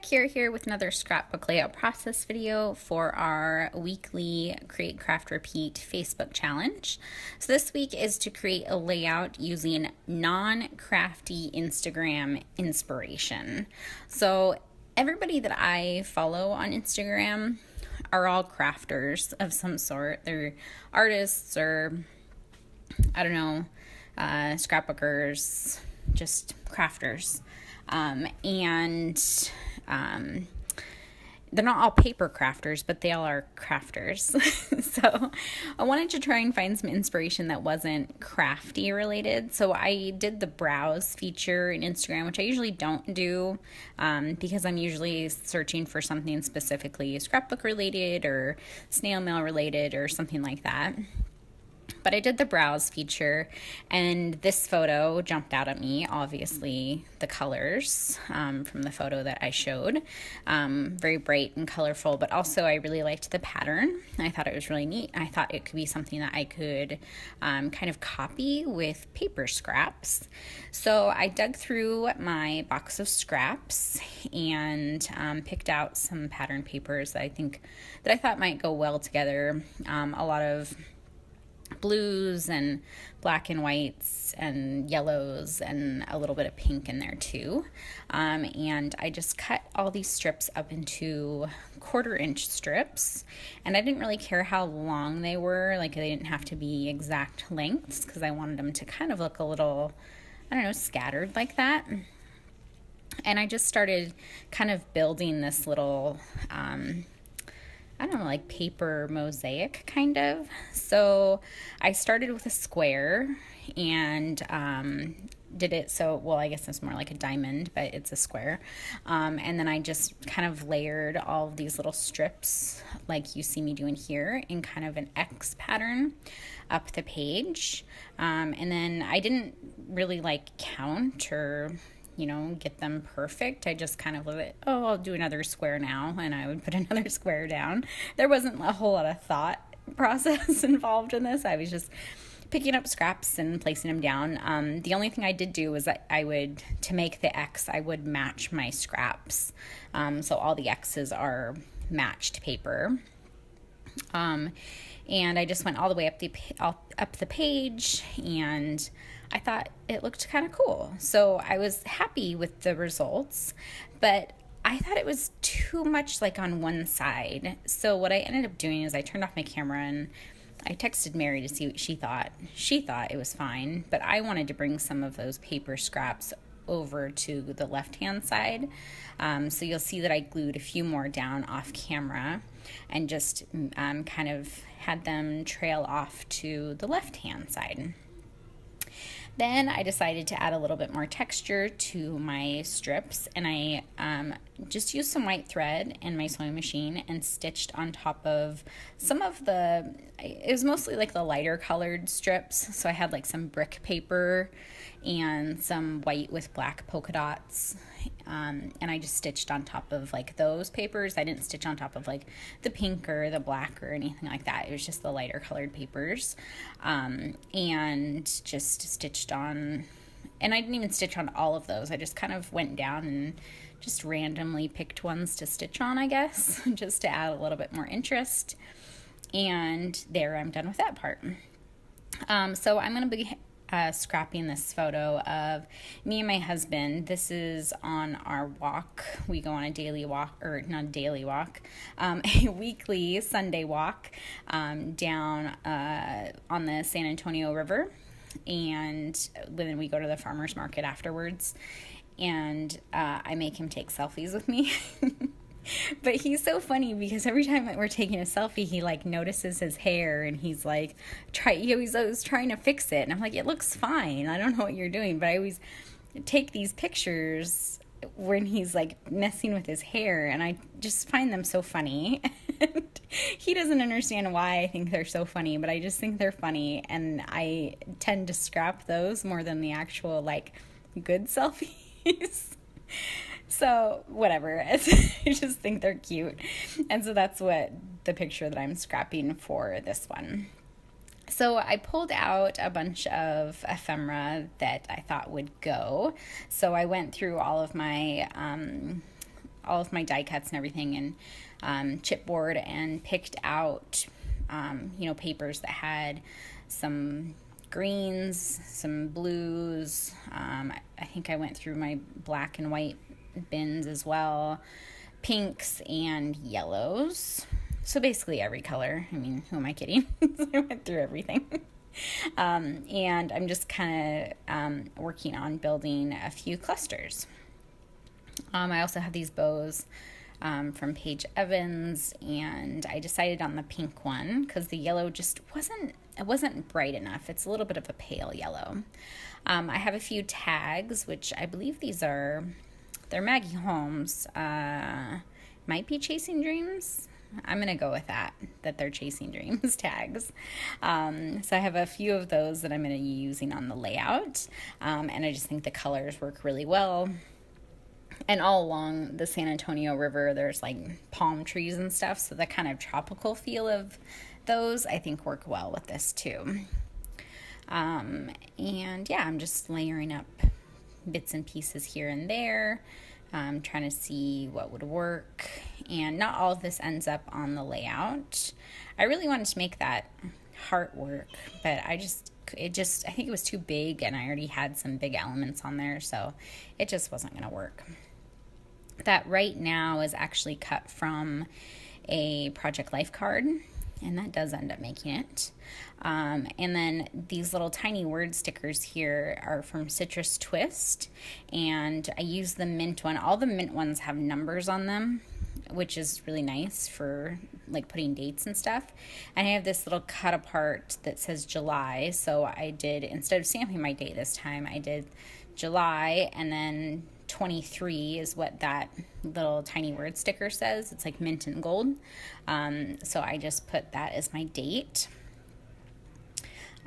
Kira here with another scrapbook layout process video for our weekly Create, Craft, Repeat Facebook challenge. So this week is to create a layout using non-crafty Instagram inspiration. So everybody that I follow on Instagram are all crafters of some sort. They're artists or, I don't know, scrapbookers, just crafters. They're not all paper crafters, but they all are crafters. So I wanted to try and find some inspiration that wasn't crafty related. So I did the browse feature in Instagram, which I usually don't do because I'm usually searching for something specifically scrapbook related or snail mail related or something like that. But I did the browse feature, and this photo jumped out at me. Obviously, the colors from the photo that I showed, very bright and colorful, but also I really liked the pattern. I thought it was really neat. I thought it could be something that I could kind of copy with paper scraps. So I dug through my box of scraps and picked out some pattern papers that I thought might go well together. A lot of blues and black and whites and yellows and a little bit of pink in there too. And I just cut all these strips up into 1/4-inch strips, and I didn't really care how long they were. Like, they didn't have to be exact lengths because I wanted them to kind of look a little, I don't know, scattered like that. And I just started kind of building this little I don't know, like paper mosaic kind of. So I started with a square and did it so, well, I guess it's more like a diamond, but it's a square. And then I just kind of layered all of these little strips like you see me doing here in kind of an X pattern up the page. And then I didn't really count or get them perfect. I just kind of I'll do another square now, and I would put another square down. There wasn't a whole lot of thought process involved in this. I was just picking up scraps and placing them down. The only thing I did do was that to make the X, I would match my scraps. So all the X's are matched paper. And I just went all the way up the page, and I thought it looked kind of cool. So I was happy with the results, but I thought it was too much on one side. So what I ended up doing is I turned off my camera and I texted Mary to see what she thought. She thought it was fine, but I wanted to bring some of those paper scraps over to the left-hand side. So you'll see that I glued a few more down off camera and just kind of had them trail off to the left-hand side. Then I decided to add a little bit more texture to my strips, and I just used some white thread in my sewing machine and stitched on top of some of it was mostly the lighter colored strips. So I had some brick paper and some white with black polka dots. And I just stitched on top of those papers. I didn't stitch on top of the pink or the black or anything like that. It was just the lighter colored papers. And just stitched on, and I didn't even stitch on all of those. I just kind of went down and just randomly picked ones to stitch on, I guess, just to add a little bit more interest. And there, I'm done with that part. So I'm going to be scrapping this photo of me and my husband. This is on our walk. We go on a daily walk, or not a daily walk, a weekly Sunday walk down on the San Antonio River. And then we go to the farmer's market afterwards. And I make him take selfies with me. But he's so funny because every time that we're taking a selfie, he notices his hair, and he's he's always trying to fix it. And I'm like, it looks fine. I don't know what you're doing. But I always take these pictures when he's messing with his hair, and I just find them so funny. And he doesn't understand why I think they're so funny, but I just think they're funny. And I tend to scrap those more than the actual good selfies. So whatever, I just think they're cute. And so that's what the picture that I'm scrapping for this one. So I pulled out a bunch of ephemera that I thought would go. So I went through all of my all of my die cuts and everything and chipboard and picked out, papers that had some greens, some blues. I think I went through my black and white bins as well, pinks and yellows. So basically every color. I mean, who am I kidding? I went through everything. And I'm just kind of working on building a few clusters. I also have these bows from Paige Evans, and I decided on the pink one because the yellow just wasn't bright enough. It's a little bit of a pale yellow. I have a few tags, which I believe they're Maggie Holmes. Might be Chasing Dreams. I'm going to go with that they're Chasing Dreams tags. So I have a few of those that I'm going to be using on the layout. And I just think the colors work really well. And all along the San Antonio River, there's like palm trees and stuff. So the kind of tropical feel of those, I think, work well with this too. And yeah, I'm just layering up bits and pieces here and there. Trying to see what would work, and not all of this ends up on the layout. I really wanted to make that heart work, but I think it was too big, and I already had some big elements on there, so it just wasn't going to work. That right now is actually cut from a Project Life card, and that does end up making it. And then these little tiny word stickers here are from Citrus Twist, and I use the mint one. All the mint ones have numbers on them, which is really nice for like putting dates and stuff. And I have this little cut apart that says July, so I did, instead of stamping my date this time, I did July, and then 23 is what that little tiny word sticker says. It's like mint and gold. So I just put that as my date.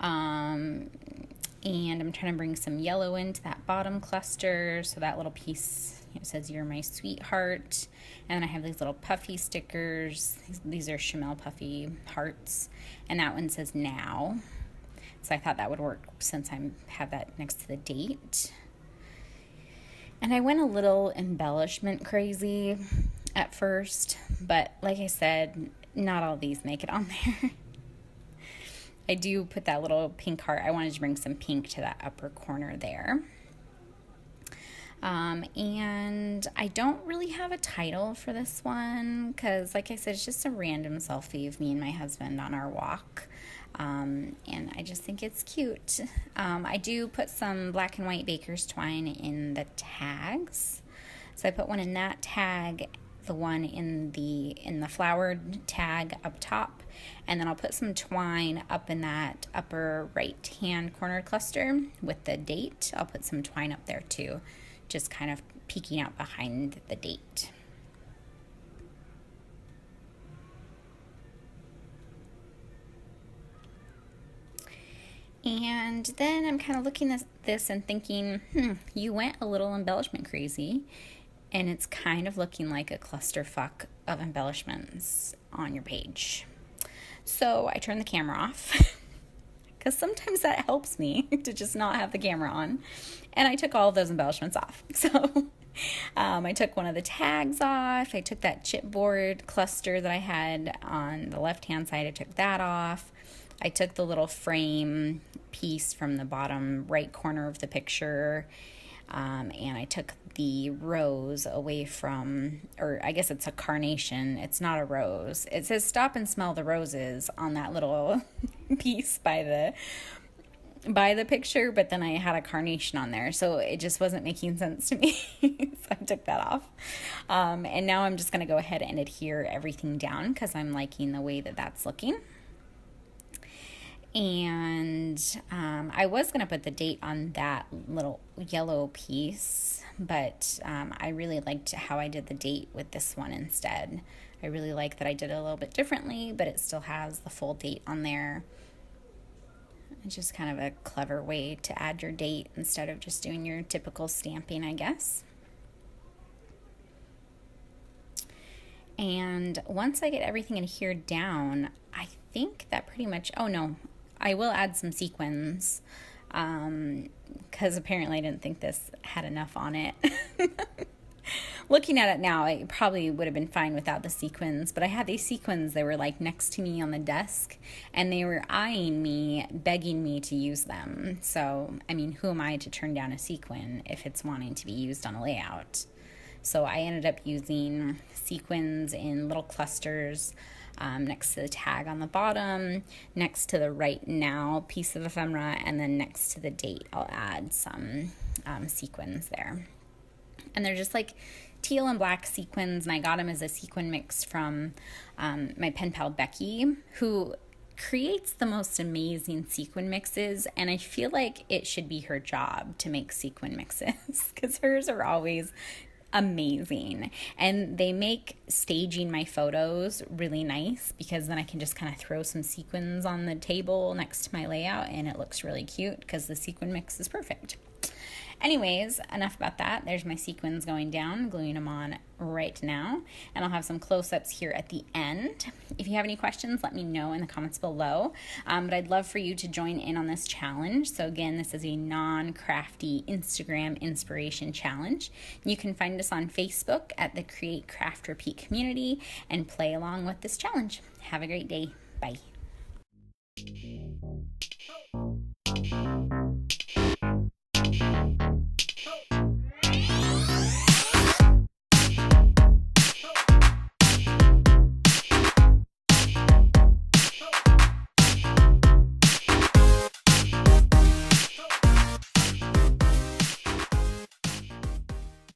And I'm trying to bring some yellow into that bottom cluster. So that little piece, it says, "You're my sweetheart." And then I have these little puffy stickers. These are Chamel puffy hearts. And that one says "Now." So I thought that would work since I have that next to the date. And I went a little embellishment crazy at first, but like I said, not all these make it on there. I do put that little pink heart. I wanted to bring some pink to that upper corner there. And I don't really have a title for this one because, like I said, it's just a random selfie of me and my husband on our walk. And I just think it's cute. I do put some black and white baker's twine in the tags. So I put one in that tag, the one in the flowered tag up top, and then I'll put some twine up in that upper right hand corner cluster with the date. I'll put some twine up there too, just kind of peeking out behind the date. And then I'm kind of looking at this and thinking, you went a little embellishment crazy, and it's kind of looking like a clusterfuck of embellishments on your page. So I turned the camera off because sometimes that helps me to just not have the camera on. And I took all of those embellishments off. So I took one of the tags off. I took that chipboard cluster that I had on the left-hand side. I took that off. I took the little frame piece from the bottom right corner of the picture, and I took the rose away from, or I guess it's a carnation. It's not a rose. It says "Stop and Smell the Roses" on that little piece by the picture, but then I had a carnation on there, so it just wasn't making sense to me. So I took that off. And now I'm just going to go ahead and adhere everything down because I'm liking the way that that's looking. And I was going to put the date on that little yellow piece, but I really liked how I did the date with this one instead. I really like that I did it a little bit differently, but it still has the full date on there. It's just kind of a clever way to add your date instead of just doing your typical stamping, I guess. And once I get everything adhered down, I think that pretty much, oh no, I will add some sequins because apparently I didn't think this had enough on it. Looking at it now, it probably would have been fine without the sequins, but I had these sequins. They were like next to me on the desk, and they were eyeing me, begging me to use them. So, I mean, who am I to turn down a sequin if it's wanting to be used on a layout? So I ended up using sequins in little clusters next to the tag on the bottom, next to the right now piece of ephemera, and then next to the date, I'll add some sequins there. And they're just like teal and black sequins, and I got them as a sequin mix from my pen pal Becky, who creates the most amazing sequin mixes, and I feel like it should be her job to make sequin mixes because hers are always amazing, and they make staging my photos really nice because then I can just kind of throw some sequins on the table next to my layout and it looks really cute because the sequin mix is perfect. Anyways, enough about that. There's my sequins going down, gluing them on right now, and I'll have some close-ups here at the end. If you have any questions, let me know in the comments below, but I'd love for you to join in on this challenge. So again, this is a non-crafty Instagram inspiration challenge. You can find us on Facebook at the Create, Craft, Repeat community and play along with this challenge. Have a great day. Bye.